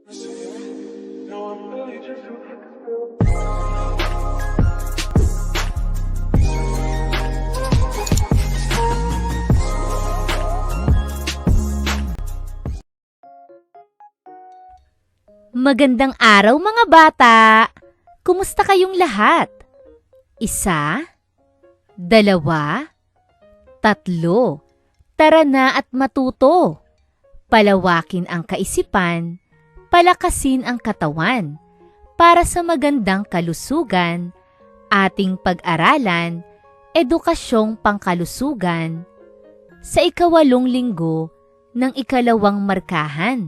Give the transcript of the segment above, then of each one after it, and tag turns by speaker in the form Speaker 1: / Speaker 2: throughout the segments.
Speaker 1: Magandang araw mga bata! Kumusta kayong lahat? 1, 2, 3. Tara na at matuto. Palawakin ang kaisipan, palakasin ang katawan, para sa magandang kalusugan, ating pag-aralan, edukasyong pangkalusugan, sa 8 linggo ng 2 markahan.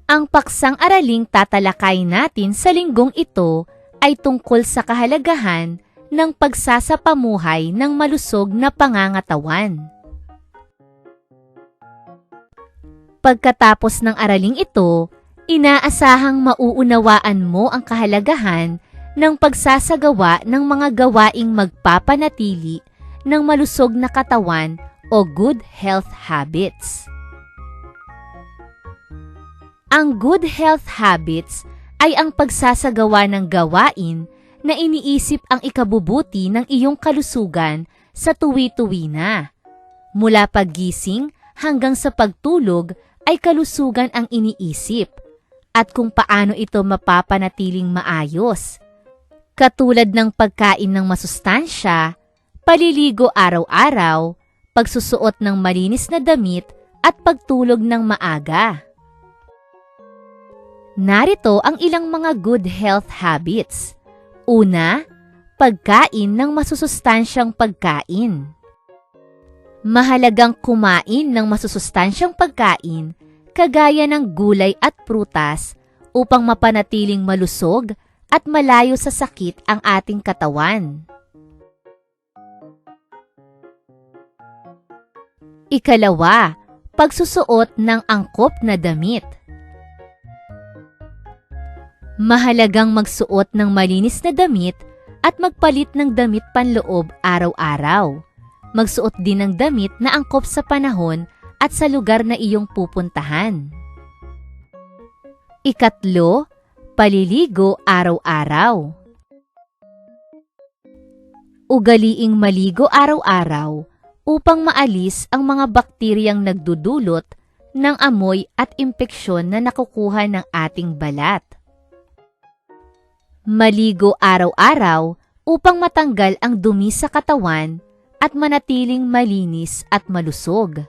Speaker 1: Ang paksang araling tatalakay natin sa linggong ito ay tungkol sa kahalagahan ng pagsasapamuhay ng malusog na pangangatawan. Pagkatapos ng araling ito, inaasahang mauunawaan mo ang kahalagahan ng pagsasagawa ng mga gawaing magpapanatili ng malusog na katawan o good health habits. Ang good health habits ay ang pagsasagawa ng gawain na iniisip ang ikabubuti ng iyong kalusugan sa tuwi-tuwi na. Mula paggising hanggang sa pagtulog ay kalusugan ang iniisip at kung paano ito mapapanatiling maayos. Katulad ng pagkain ng masustansya, paliligo araw-araw, pagsusuot ng malinis na damit at pagtulog ng maaga. Narito ang ilang mga good health habits. Una, pagkain ng masusustansyang pagkain. Mahalagang kumain ng masusustansyang pagkain kagaya ng gulay at prutas upang mapanatiling malusog at malayo sa sakit ang ating katawan. 2, pagsusuot ng angkop na damit. Mahalagang magsuot ng malinis na damit at magpalit ng damit panloob araw-araw. Magsuot din ng damit na angkop sa panahon at sa lugar na iyong pupuntahan. 3, paliligo araw-araw. Ugaliing maligo araw-araw upang maalis ang mga bakteriyang nagdudulot ng amoy at impeksyon na nakukuha ng ating balat. Maligo araw-araw upang matanggal ang dumi sa katawan at manatiling malinis at malusog.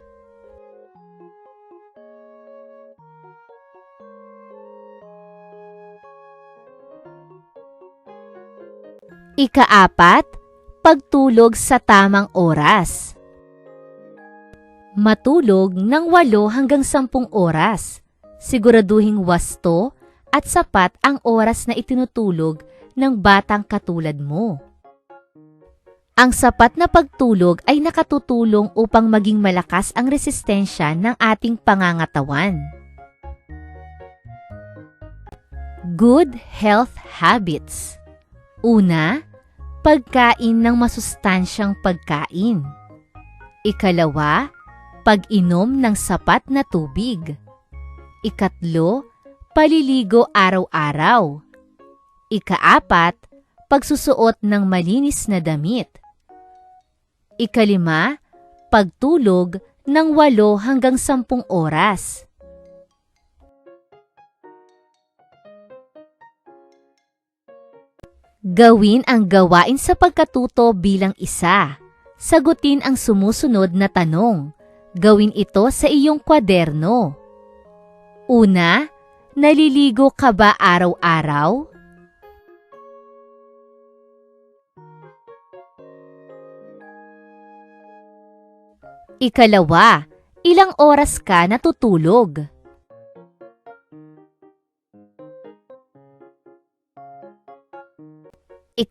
Speaker 1: 4, pagtulog sa tamang oras. Matulog ng 8 hanggang 10 oras. Siguraduhing wasto at sapat ang oras na itinutulog ng batang katulad mo. Ang sapat na pagtulog ay nakatutulong upang maging malakas ang resistensya ng ating pangangatawan. Good health habits. Una, pagkain ng masustansyang pagkain. 2, pag-inom ng sapat na tubig. 3, paliligo araw-araw. 4, pagsusuot ng malinis na damit. 5, pagtulog ng 8 hanggang 10 oras. Gawin ang gawain sa pagkatuto bilang isa. Sagutin ang sumusunod na tanong. Gawin ito sa iyong kwaderno. Una, naliligo ka ba araw-araw? 2, ilang oras ka natutulog? 3,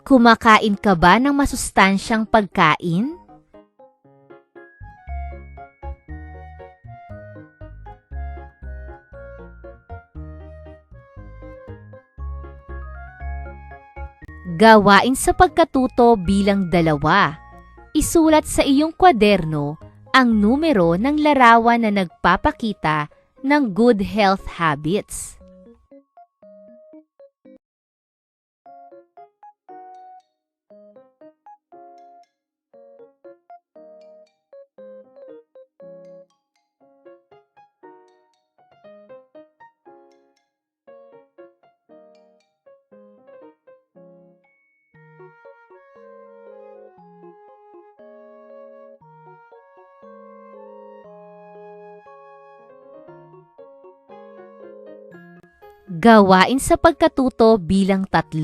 Speaker 1: kumakain ka ba ng masustansyang pagkain? 4, gawain sa pagkatuto bilang 2. Isulat sa iyong kwaderno ang numero ng larawan na nagpapakita ng good health habits. Gawain sa pagkatuto bilang 3.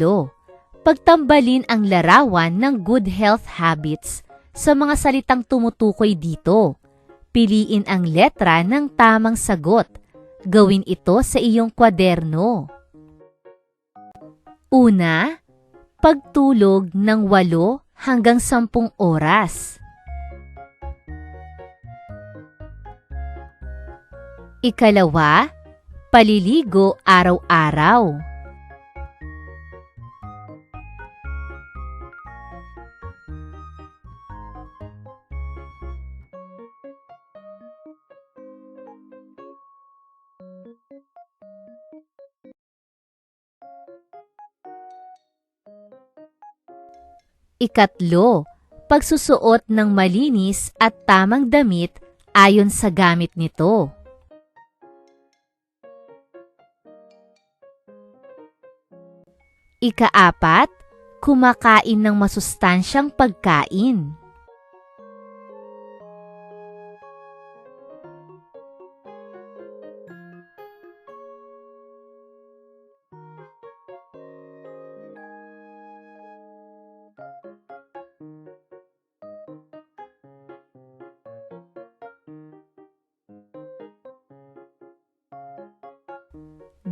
Speaker 1: Pagtambalin ang larawan ng good health habits sa mga salitang tumutukoy dito. Piliin ang letra ng tamang sagot. Gawin ito sa iyong kwaderno. Una, pagtulog ng 8 hanggang 10 oras. Ikalawa, paliligo araw-araw. Ikatlo, pagsusuot ng malinis at tamang damit ayon sa gamit nito. Ika-4, kumakain ng masustansyang pagkain.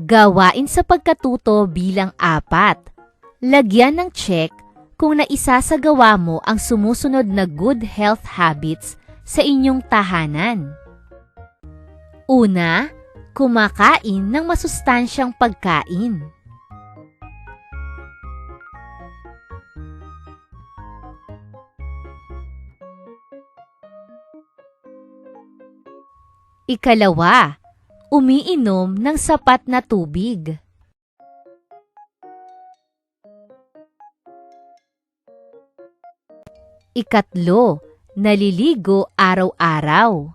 Speaker 1: Gawain sa pagkatuto bilang 4. Lagyan ng check kung naisasagawa mo ang sumusunod na good health habits sa inyong tahanan. Una, kumakain ng masustansyang pagkain. Ikalawa, umiinom ng sapat na tubig. Ikatlo, naliligo araw-araw.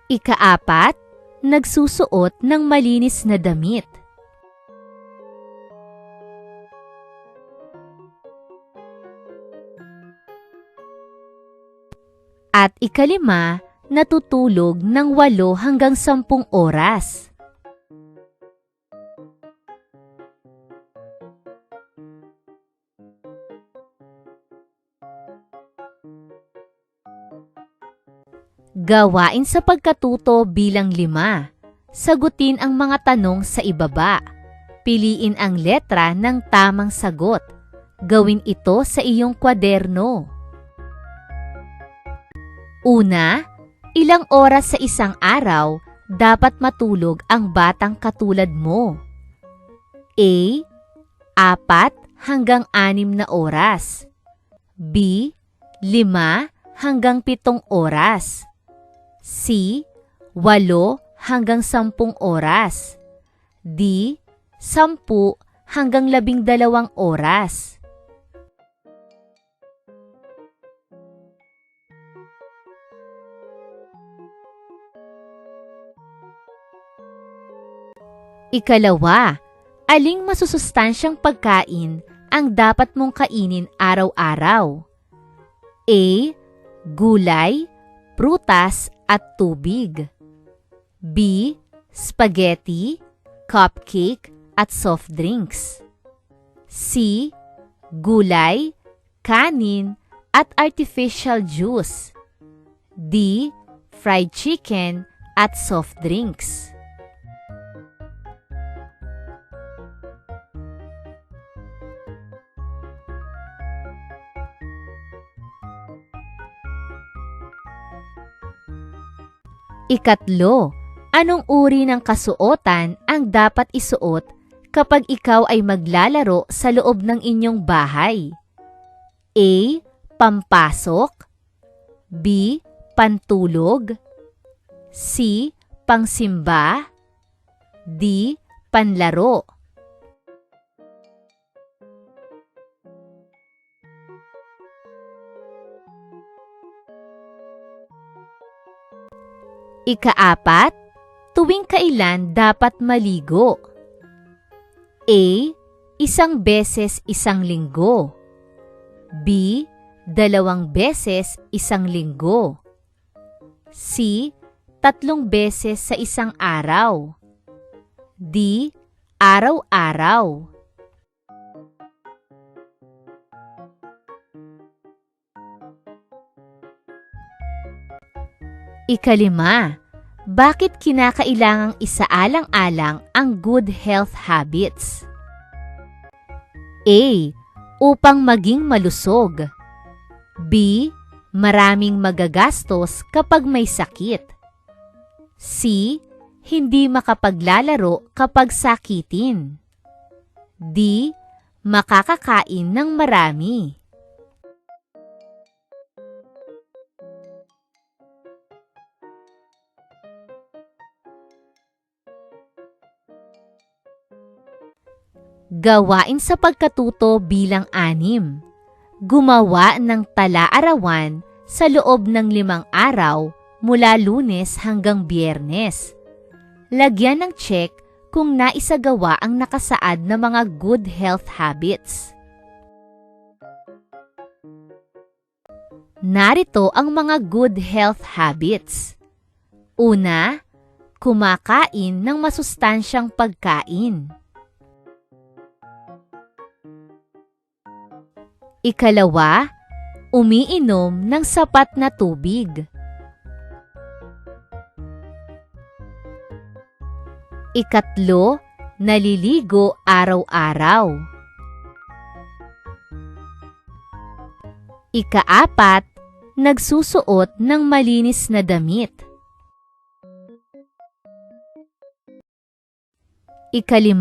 Speaker 1: Ika-4, nagsusuot ng malinis na damit. At ika-5, natutulog ng 8 hanggang 10 oras. Gawain sa pagkatuto bilang 5. Sagutin ang mga tanong sa ibaba. Piliin ang letra ng tamang sagot. Gawin ito sa iyong kwaderno. Una, ilang oras sa isang araw dapat matulog ang batang katulad mo? A, 4 hanggang 6 na oras. B, 5 hanggang 7 oras. C, 8 hanggang 10 oras. D, 10 hanggang 12 oras. Ikalawa, aling masusustansyang pagkain ang dapat mong kainin araw-araw? A, gulay, prutas at tubig. B, spaghetti, cupcake at soft drinks. C, gulay, kanin at artificial juice. D, fried chicken at soft drinks. Ikatlo, anong uri ng kasuotan ang dapat isuot kapag ikaw ay maglalaro sa loob ng inyong bahay? A. Pampasok. B. Pantulog. C. Pangsimba. D. Panlaro. Ika-4, tuwing kailan dapat maligo? A. Isang beses isang linggo. B. 2 beses isang linggo. C. 3 beses sa isang araw. D. Araw-araw. Ika-5, bakit kinakailangang isaalang-alang ang good health habits? A. Upang maging malusog. B. Maraming magagastos kapag may sakit. C. Hindi makapaglalaro kapag sakitin. D. Makakakain ng marami. Gawain sa pagkatuto bilang 6. Gumawa ng tala-arawan sa loob ng 5 araw mula Lunes hanggang Biyernes. Lagyan ng check kung naisagawa ang nakasaad na mga good health habits. Narito ang mga good health habits. Una, kumakain ng masustansyang pagkain. Ika-2, umiinom ng sapat na tubig. Ika-3, naliligo araw-araw. Ika-4, nagsusuot ng malinis na damit. Ika-5,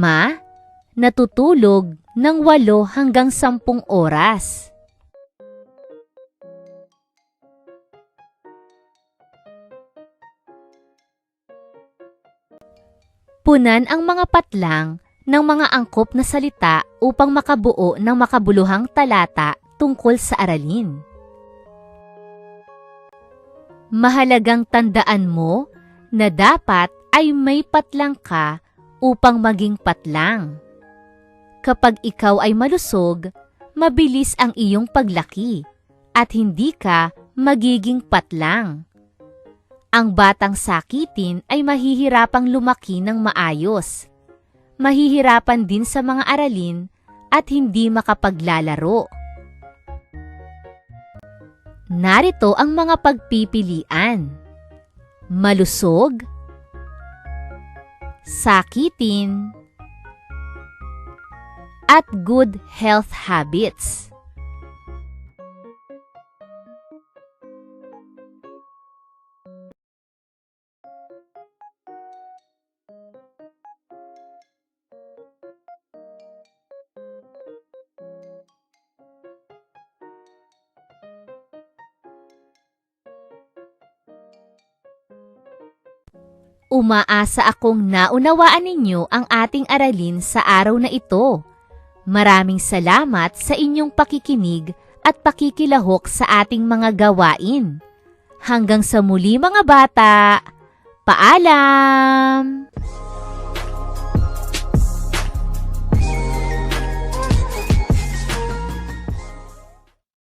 Speaker 1: natutulog ng 8 hanggang 10 oras. Punan ang mga patlang ng mga angkop na salita upang makabuo ng makabuluhang talata tungkol sa aralin. Mahalagang tandaan mo na dapat ay may patlang ka upang maging patlang. Kapag ikaw ay malusog, mabilis ang iyong paglaki at hindi ka magiging patlang. Ang batang sakitin ay mahihirapang lumaki ng maayos. Mahihirapan din sa mga aralin at hindi makapaglalaro. Narito ang mga pagpipilian. Malusog, sakitin, at good health habits. Umaasa akong naunawaan ninyo ang ating aralin sa araw na ito. Maraming salamat sa inyong pakikinig at pakikilahok sa ating mga gawain. Hanggang sa muli mga bata, paalam!